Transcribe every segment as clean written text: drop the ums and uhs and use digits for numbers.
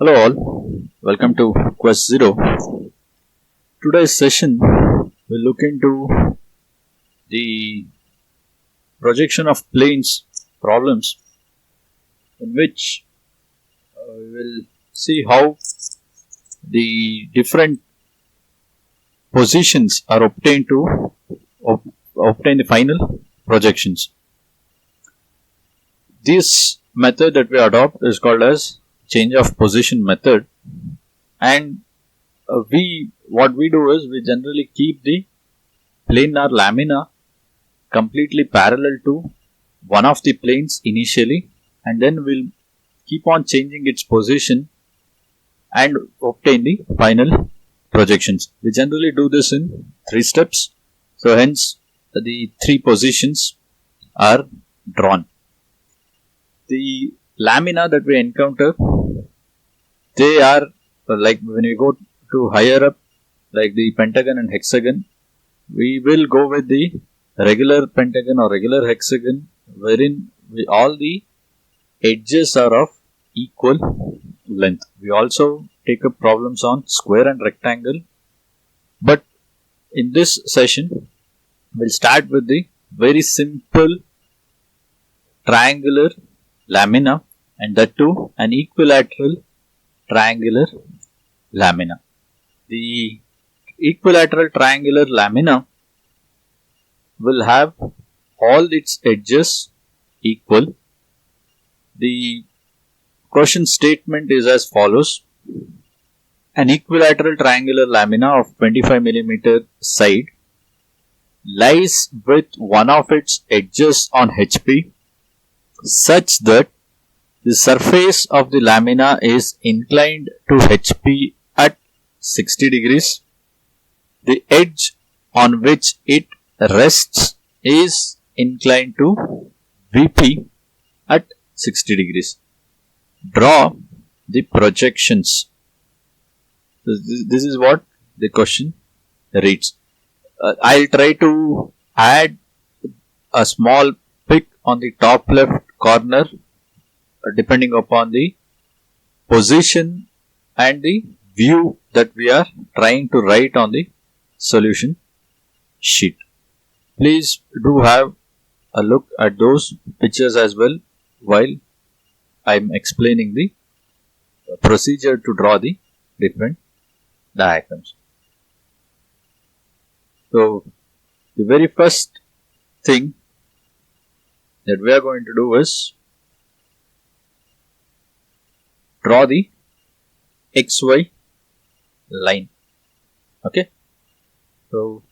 Hello all, welcome to Quest Zero. Today's session will look into the projection of planes problems in which we will see how the different positions are obtained to obtain the final projections. This method that we adopt is called as change of position method, and what we do is we generally keep the planar lamina completely parallel to one of the planes initially, and then we'll keep on changing its position and obtain the final projections. We generally do this in 3 steps, so hence the 3 positions are drawn. The lamina that we encounter, they are like when we go to higher up, like the pentagon and hexagon, we will go with the regular pentagon or regular hexagon, wherein all the edges are of equal length. We also take up problems on square and rectangle, but in this session we'll start with the very simple triangular lamina, and that too an equilateral triangular lamina. The equilateral triangular lamina will have all its edges equal. The question statement is as follows: an equilateral triangular lamina of 25 mm side lies with one of its edges on HP such that the surface of the lamina is inclined to HP at 60 degrees. The edge on which it rests is inclined to VP at 60 degrees. Draw the projections. This is what the question reads. I'll try to add a small pic on the top left corner depending upon the position and the view that we are trying to write on the solution sheet. Please do have a look at those pictures as well while I am explaining the procedure to draw the different diagrams. So, the very first thing that we are going to do is draw the XY line. Okay. So,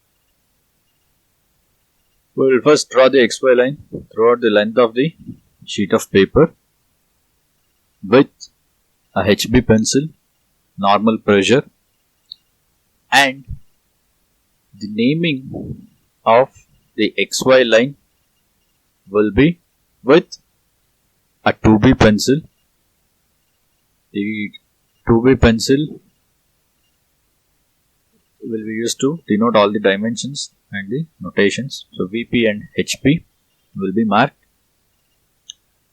we will first draw the XY line throughout the length of the sheet of paper with a HB pencil, normal pressure, and the naming of the XY line will be with a 2B pencil. The 2B pencil will be used to denote all the dimensions and the notations. So, VP and HP will be marked.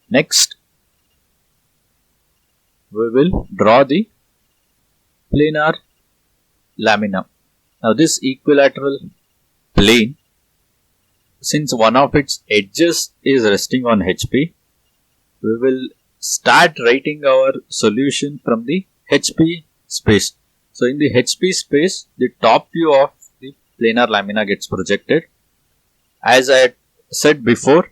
Next, we will draw the planar lamina. Now, this equilateral plane, since one of its edges is resting on HP, we will start writing our solution from the HP space. So, in the HP space, the top view of the planar lamina gets projected. As I had said before,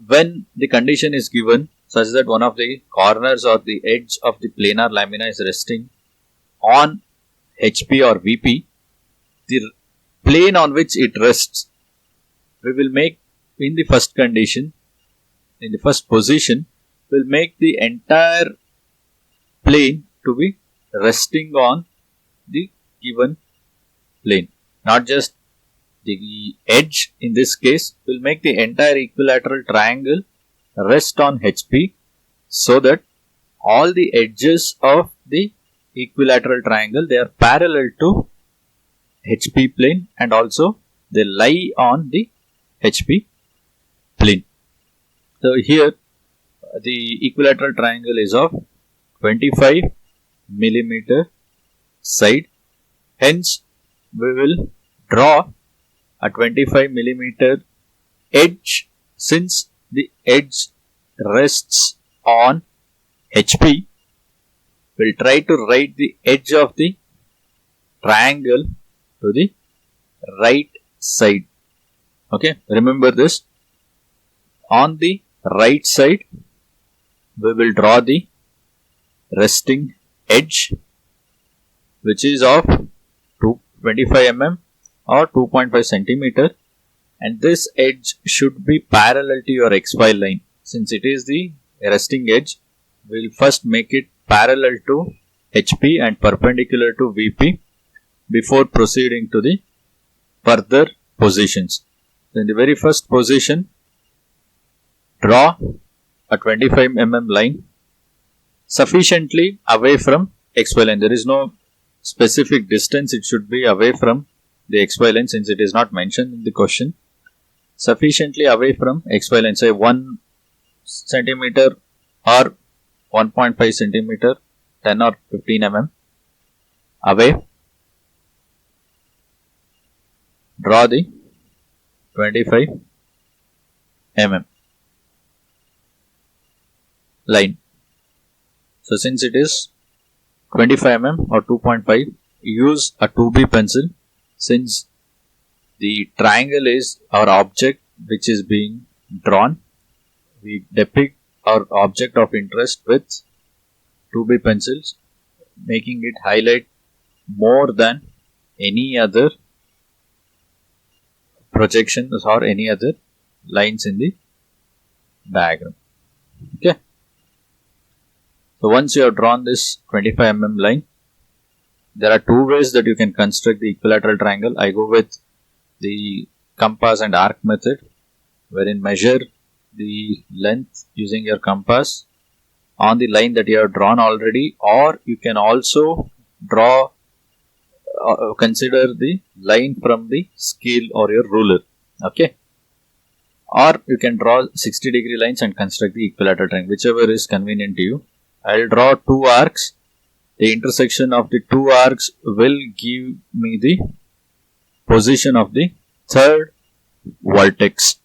when the condition is given such that one of the corners or the edge of the planar lamina is resting on HP or VP, the plane on which it rests, we will make in the first condition, in the first position, will make the entire plane to be resting on the given plane. Not just the edge, in this case, will make the entire equilateral triangle rest on HP so that all the edges of the equilateral triangle, they are parallel to HP plane and also they lie on the HP plane. So here the equilateral triangle is of 25 millimeter side. Hence, we will draw a 25 millimeter edge. Since the edge rests on HP, we'll try to write the edge of the triangle to the right side. Okay, remember this. On the right side, we will draw the resting edge, which is of 25 mm or 2.5 centimeter, and this edge should be parallel to your XY line. Since it is the resting edge, we will first make it parallel to HP and perpendicular to VP before proceeding to the further positions. So in the very first position, draw a 25 mm line sufficiently away from XY line. There is no specific distance, it should be away from the XY line since it is not mentioned in the question. Sufficiently away from XY line, say 1 centimeter or 1.5 centimeter, 10 or 15 mm away. Draw the 25 mm line. So since it is 25 mm or 2.5, use a 2B pencil. Since the triangle is our object which is being drawn, we depict our object of interest with 2B pencils, making it highlight more than any other projections or any other lines in the diagram. Okay. So once you have drawn this 25 mm line, there are two ways that you can construct the equilateral triangle. I go with the compass and arc method, wherein measure the length using your compass on the line that you have drawn already, or you can also draw consider the line from the scale or your ruler. Okay, or you can draw 60-degree lines and construct the equilateral triangle, whichever is convenient to you. I will draw two arcs. The intersection of the two arcs will give me the position of the third vertex.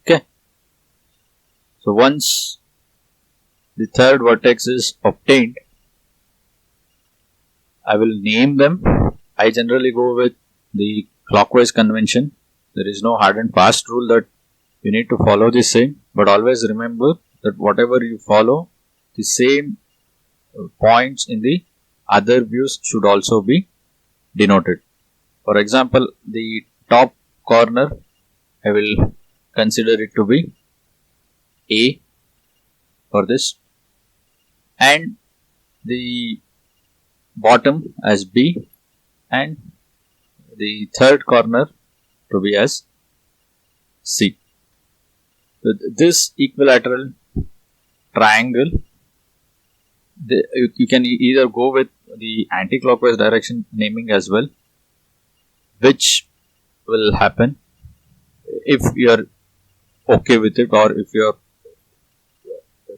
Okay. So once the third vertex is obtained, I will name them. I generally go with the clockwise convention. There is no hard and fast rule that you need to follow the same, but always remember that whatever you follow, the same points in the other views should also be denoted. For example, the top corner, I will consider it to be A for this, and the bottom as B, and the third corner to be as C. So this equilateral triangle, you can either go with the anti-clockwise direction naming as well, which will happen if you are okay with it or if you are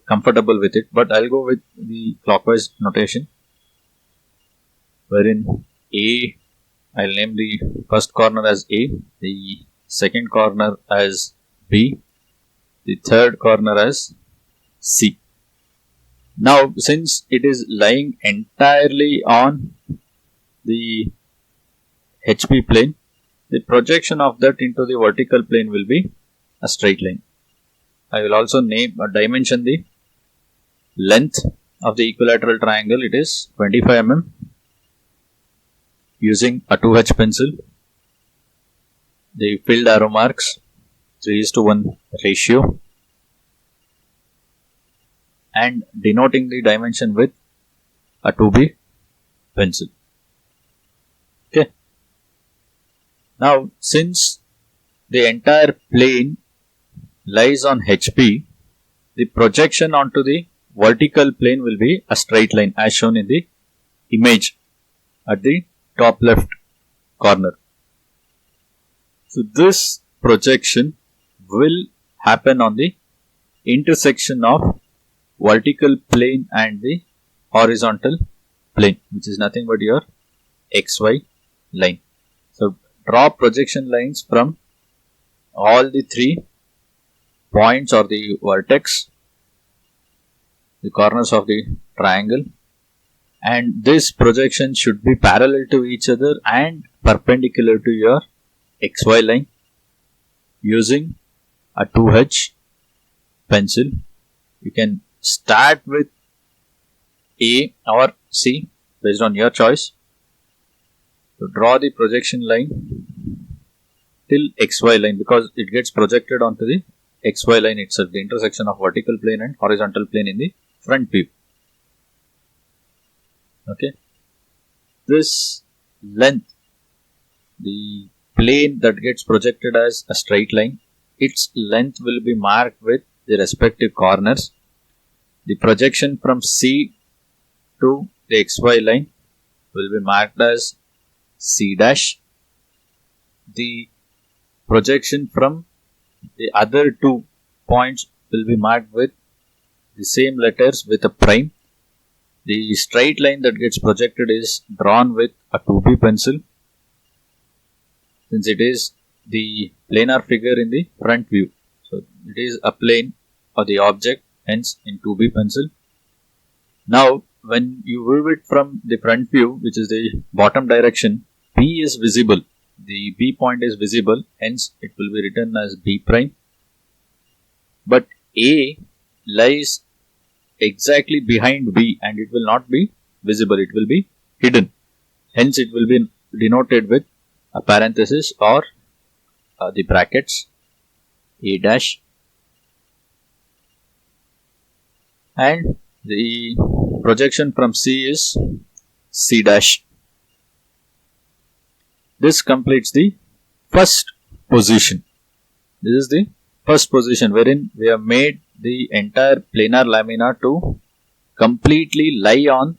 comfortable with it, but I'll go with the clockwise notation, wherein A, I'll name the first corner as A, the second corner as B, the third corner as C. Now, since it is lying entirely on the HP plane, the projection of that into the vertical plane will be a straight line. I will also name or dimension the length of the equilateral triangle. It is 25 mm using a 2H pencil. The filled arrow marks 3:1 ratio, and denoting the dimension with a 2B pencil. Okay. Now, since the entire plane lies on HP, the projection onto the vertical plane will be a straight line as shown in the image at the top left corner. So this projection will happen on the intersection of vertical plane and the horizontal plane, which is nothing but your XY line. So draw projection lines from all the 3 points or the vertex, the corners of the triangle, and this projection should be parallel to each other and perpendicular to your XY line using a 2H pencil. You can start with A or C based on your choice. So draw the projection line till XY line, because it gets projected onto the XY line itself, the intersection of vertical plane and horizontal plane in the front view. Okay, this length, the plane that gets projected as a straight line, its length will be marked with the respective corners. The projection from C to the XY line will be marked as C dash. The projection from the other 2 points will be marked with the same letters with a prime. The straight line that gets projected is drawn with a 2B pencil, since it is the planar figure in the front view. So it is a plane or the object, hence in 2B pencil. Now when you view it from the front view, which is the bottom direction, B is visible. The B point is visible, hence it will be written as B prime. But A lies exactly behind B and it will not be visible, it will be hidden. Hence it will be denoted with a parenthesis or the brackets A dash, and the projection from C is C dash. This completes the first position. This is the first position wherein we have made the entire planar lamina to completely lie on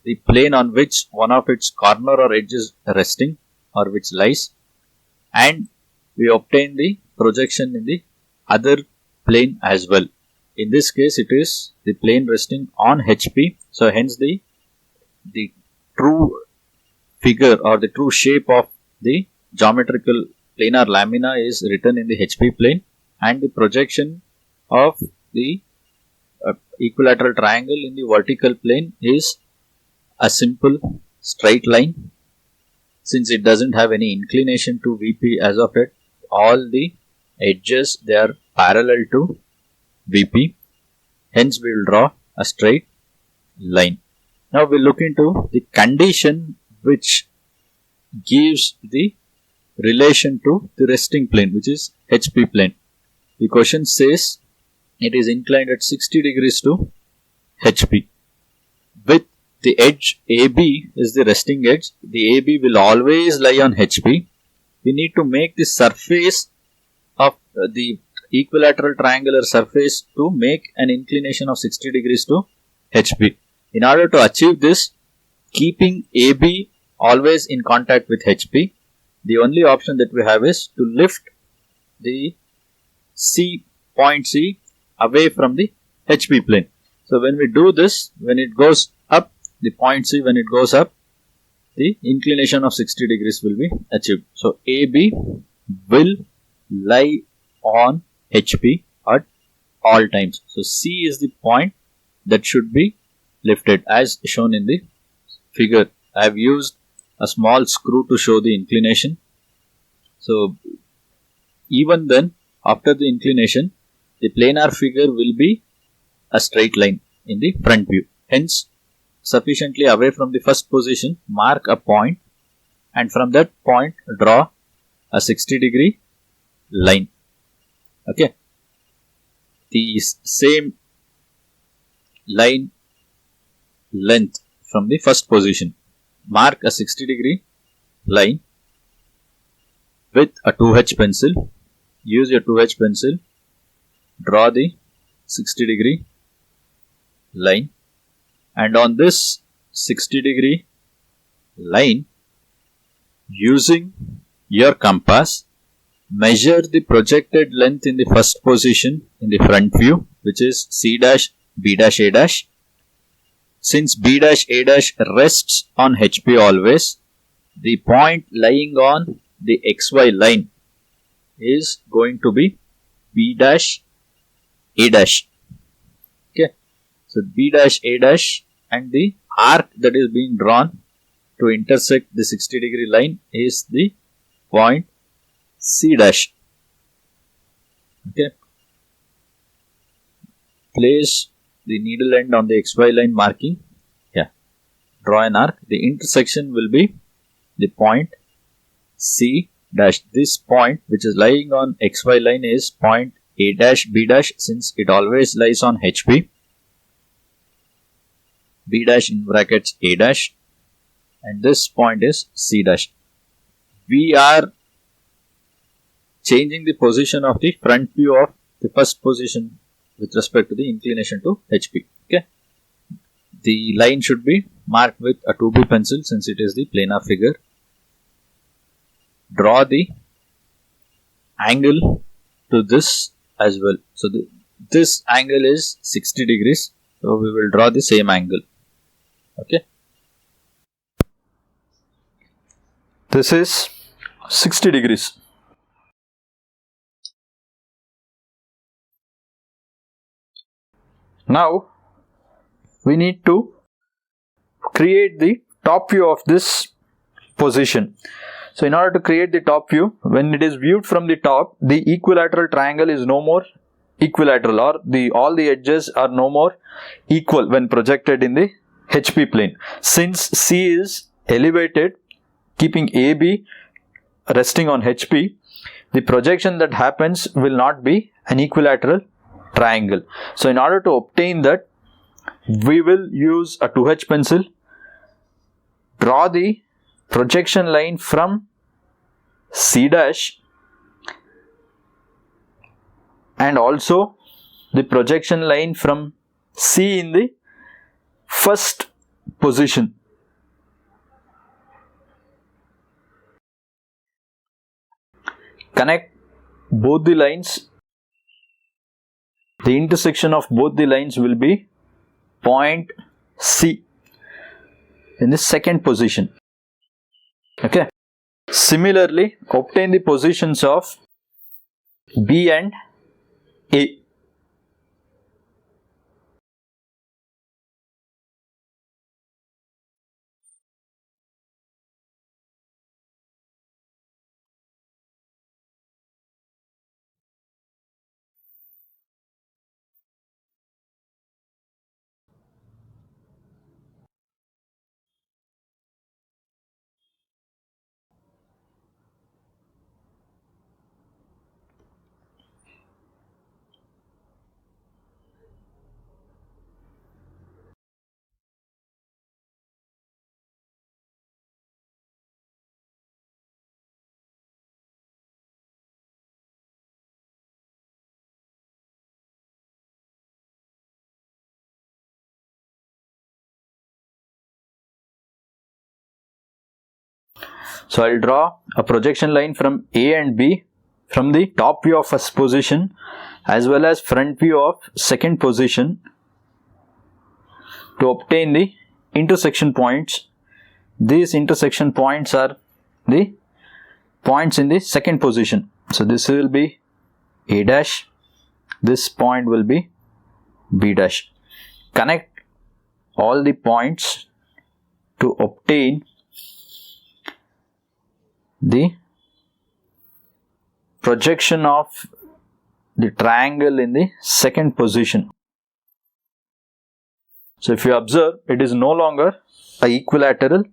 the plane on which one of its corner or edge is resting or which lies, and we obtain the projection in the other plane as well. In this case it is the plane resting on HP, so hence the true figure or the true shape of the geometrical planar lamina is written in the HP plane, and the projection of the equilateral triangle in the vertical plane is a simple straight line. Since it doesn't have any inclination to VP as of yet, all the edges, they are parallel to VP, hence we will draw a straight line. Now we will look into the condition which gives the relation to the resting plane, which is HP plane. The question says it is inclined at 60 degrees to HP. With the edge AB is the resting edge, the AB will always lie on HP. We need to make the surface of the equilateral triangular surface to make an inclination of 60 degrees to HP. In order to achieve this, keeping AB always in contact with HP, the only option that we have is to lift the point C away from the HP plane. So when we do this, when it goes up, the point C, when it goes up, the inclination of 60 degrees will be achieved. So AB will lie on HP at all times. So C is the point that should be lifted as shown in the figure. I have used a small screw to show the inclination. So even then, after the inclination, the planar figure will be a straight line in the front view. Hence, sufficiently away from the first position, mark a point, and from that point draw a 60 degree line. Okay. The same line length from the first position. Mark a 60 degree line with a 2H pencil. Use your 2H pencil. Draw the 60 degree line, and on this 60 degree line, using your compass, measure the projected length in the first position in the front view, which is C dash B dash A dash. Since B dash A dash rests on HP always, the point lying on the XY line is going to be B dash A dash. Okay. So B dash A dash and the arc that is being drawn to intersect the 60-degree line is the point C dash. Okay. Place the needle end on the XY line marking. Yeah. Draw an arc. The intersection will be the point C dash. This point which is lying on XY line is point A dash B dash, since it always lies on HP. B dash in brackets A dash, and this point is C dash. We are changing the position of the front view of the first position with respect to the inclination to HP. Okay. The line should be marked with a 2B pencil since it is the planar figure. Draw the angle to this as well. So this angle is 60 degrees. So we will draw the same angle. Okay. This is 60 degrees. Now we need to create the top view of this position. So in order to create the top view, when it is viewed from the top, the equilateral triangle is no more equilateral, or all the edges are no more equal when projected in the HP plane. Since C is elevated, keeping AB resting on HP, the projection that happens will not be an equilateral triangle. So in order to obtain that, we will use a 2H pencil, draw the projection line from C dash and also the projection line from C in the first position. Connect both the lines. The intersection of both the lines will be point C in the second position. Okay. Similarly, obtain the positions of B and A. So I'll draw a projection line from A and B from the top view of first position as well as front view of second position to obtain the intersection points. These intersection points are the points in the second position. So this will be A dash, this point will be B dash. Connect all the points to obtain the projection of the triangle in the second position. So if you observe, it is no longer an equilateral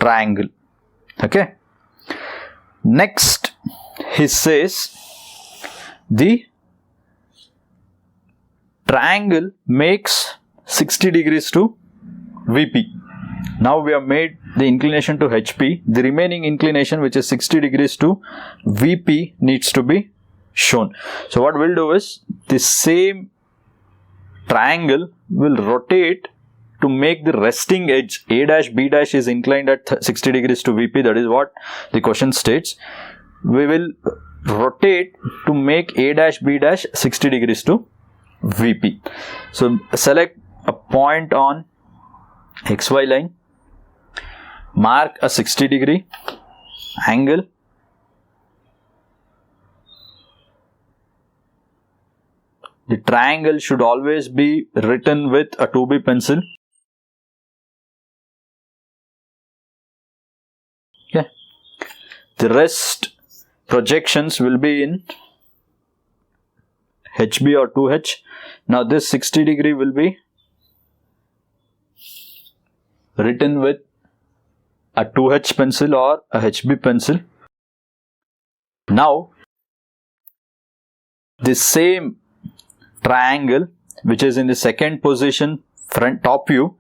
triangle. Okay. Next, he says the triangle makes 60 degrees to VP. Now we have made the inclination to HP. The remaining inclination, which is 60 degrees to VP, needs to be shown. So what we'll do is, the same triangle will rotate to make the resting edge. A dash B dash is inclined at 60 degrees to VP. That is what the question states. We will rotate to make A dash B dash 60 degrees to VP. So select a point on XY line, mark a 60-degree angle, the triangle should always be written with a 2B pencil. Okay. The rest projections will be in HB or 2H. Now this 60-degree will be written with a 2H pencil or a HB pencil. Now the same triangle which is in the second position front top view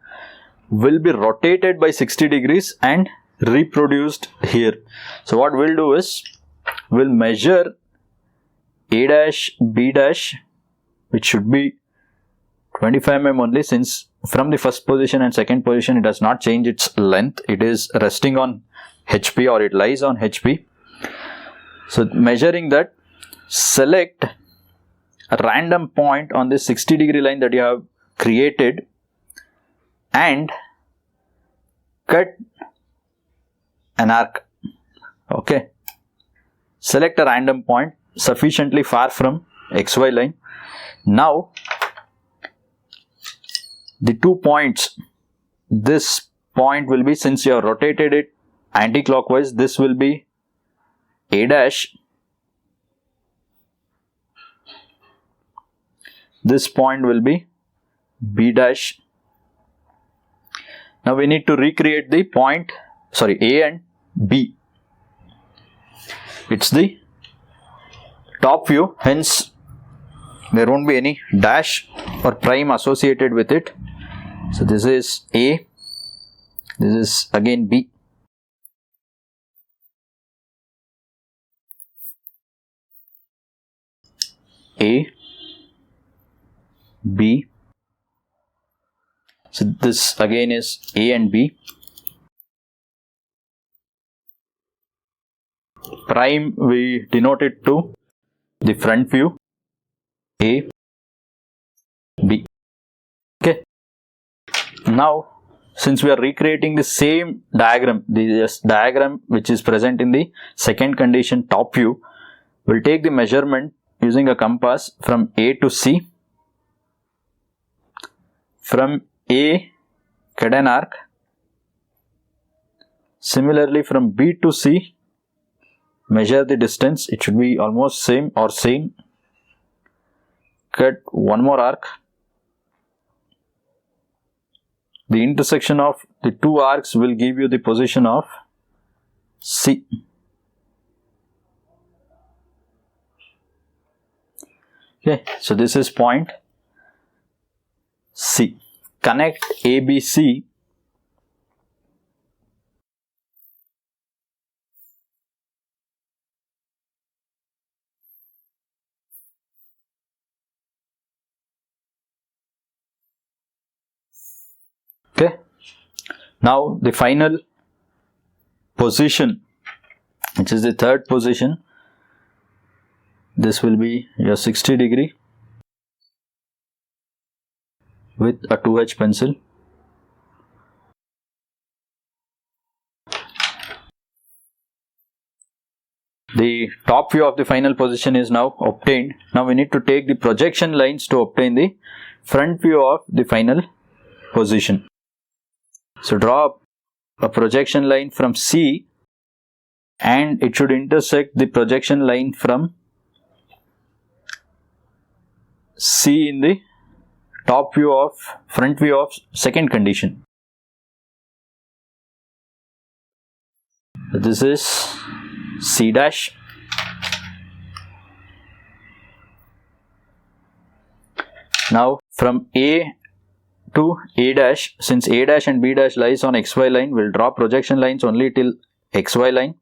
will be rotated by 60 degrees and reproduced here. So what we'll do is we'll measure A dash B dash, which should be 25 mm only, since from the first position and second position it does not change its length, it is resting on HP or it lies on HP. So measuring that, select a random point on this 60-degree line that you have created and cut an arc. Okay, select a random point sufficiently far from XY line. Now the 2 points, this point will be, since you have rotated it anti-clockwise, this will be A dash, this point will be B dash. Now we need to recreate the point, A and B. It's the top view, hence there won't be any dash or prime associated with it. So this is A, this is again B. A, B. So this again is A and B. Prime we denote it to the front view, A, B. Okay. Now since we are recreating the same diagram, this diagram which is present in the second condition top view, we'll take the measurement using a compass from A to C. From A, cut an arc. Similarly from B to C, measure the distance, it should be almost same or same. Cut one more arc. The intersection of the two arcs will give you the position of C. Okay, so this is point C. Connect ABC Okay. Now the final position, which is the third position, this will be your 60-degree with a 2H pencil. The top view of the final position is now obtained. Now we need to take the projection lines to obtain the front view of the final position. So draw a projection line from C and it should intersect the projection line from C in the top view of front view of second condition. So this is C dash. Now from A to A dash, since A dash and B dash lies on XY line, we'll draw projection lines only till XY line.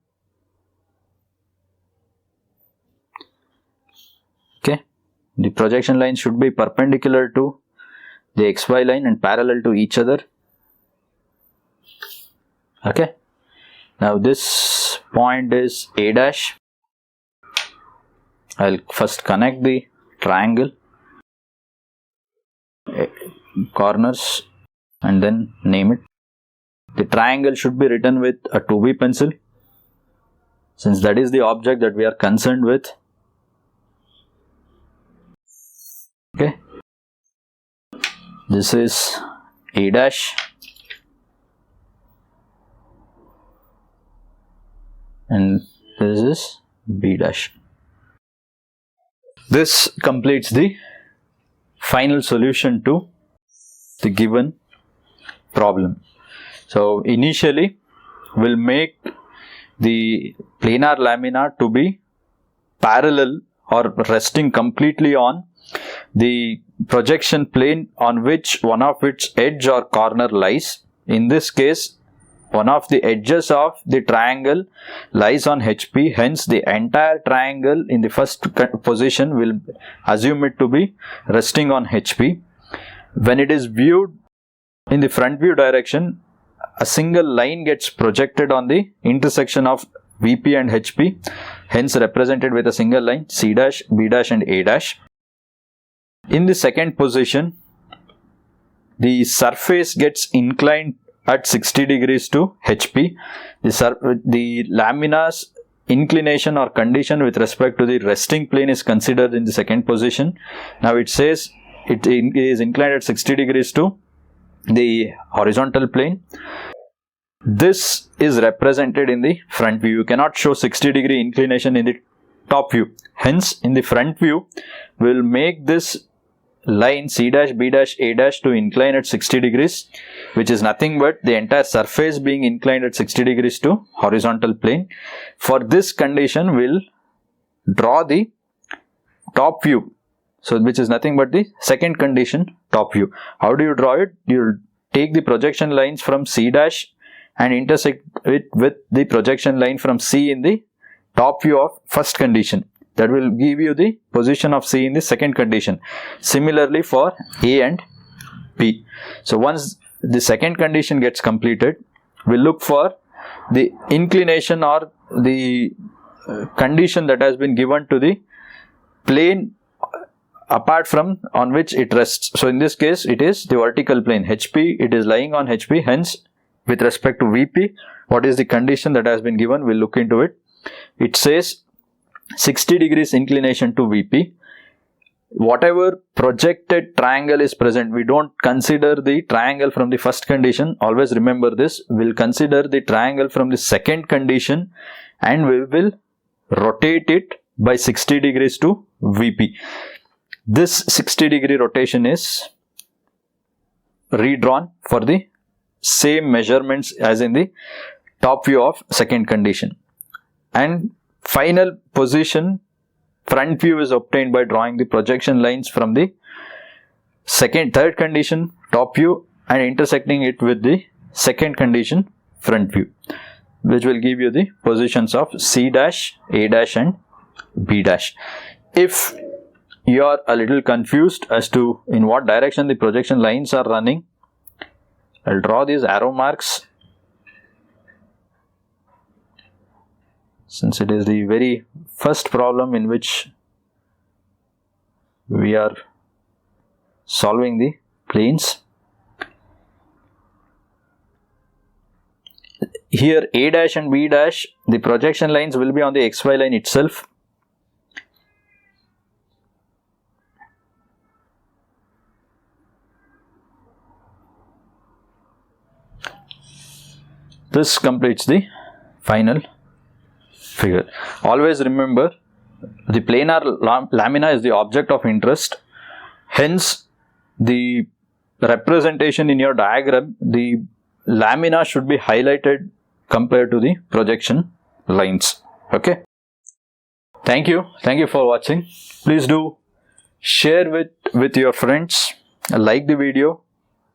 Okay, the projection lines should be perpendicular to the XY line and parallel to each other. Okay, now this point is A dash. I'll first connect the triangle. corners and then name it. The triangle should be written with a 2B pencil, since that is the object that we are concerned with. Okay, this is A dash and this is B dash. This completes the final solution to the given problem. So initially we'll make the planar lamina to be parallel or resting completely on the projection plane on which one of its edge or corner lies. In this case, one of the edges of the triangle lies on HP, hence the entire triangle in the first position will assume it to be resting on HP. When it is viewed in the front view direction, a single line gets projected on the intersection of VP and HP, hence represented with a single line, C dash, B dash and A dash. In the second position, the surface gets inclined at 60 degrees to HP. The lamina's inclination or condition with respect to the resting plane is considered in the second position. Now it says it is inclined at 60 degrees to the horizontal plane. This is represented in the front view. You cannot show 60 degree inclination in the top view. Hence, in the front view, we'll make this line C dash, B dash, A dash to incline at 60 degrees, which is nothing but the entire surface being inclined at 60 degrees to horizontal plane. For this condition, we'll draw the top view. So, which is nothing but the second condition, top view. How do you draw it? You'll take the projection lines from C dash and intersect it with the projection line from C in the top view of first condition. That will give you the position of C in the second condition. Similarly for A and B. So once the second condition gets completed, we'll look for the inclination or the condition that has been given to the plane apart from on which it rests. So in this case, it is the vertical plane HP. It is lying on HP. Hence, with respect to VP, what is the condition that has been given? We'll look into it. It says 60 degrees inclination to VP. Whatever projected triangle is present, we don't consider the triangle from the first condition. Always remember this. We'll consider the triangle from the second condition and we will rotate it by 60 degrees to VP. This 60 degree rotation is redrawn for the same measurements as in the top view of second condition. And final position, front view is obtained by drawing the projection lines from the third condition, top view, and intersecting it with the second condition, front view, which will give you the positions of C dash, A dash and B dash. If you are a little confused as to in what direction the projection lines are running, I'll draw these arrow marks. Since it is the very first problem in which we are solving the planes. Here A dash and B dash, the projection lines will be on the XY line itself. This completes the final figure. Always remember, the planar lamina is the object of interest. Hence, the representation in your diagram, the lamina should be highlighted compared to the projection lines. Okay. Thank you. Thank you for watching. Please do share with your friends, like the video,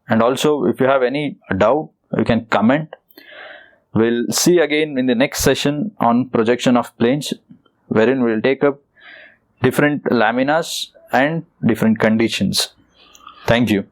and also if you have any doubt, you can comment. We'll see again in the next session on projection of planes, wherein we'll take up different laminas and different conditions. Thank you.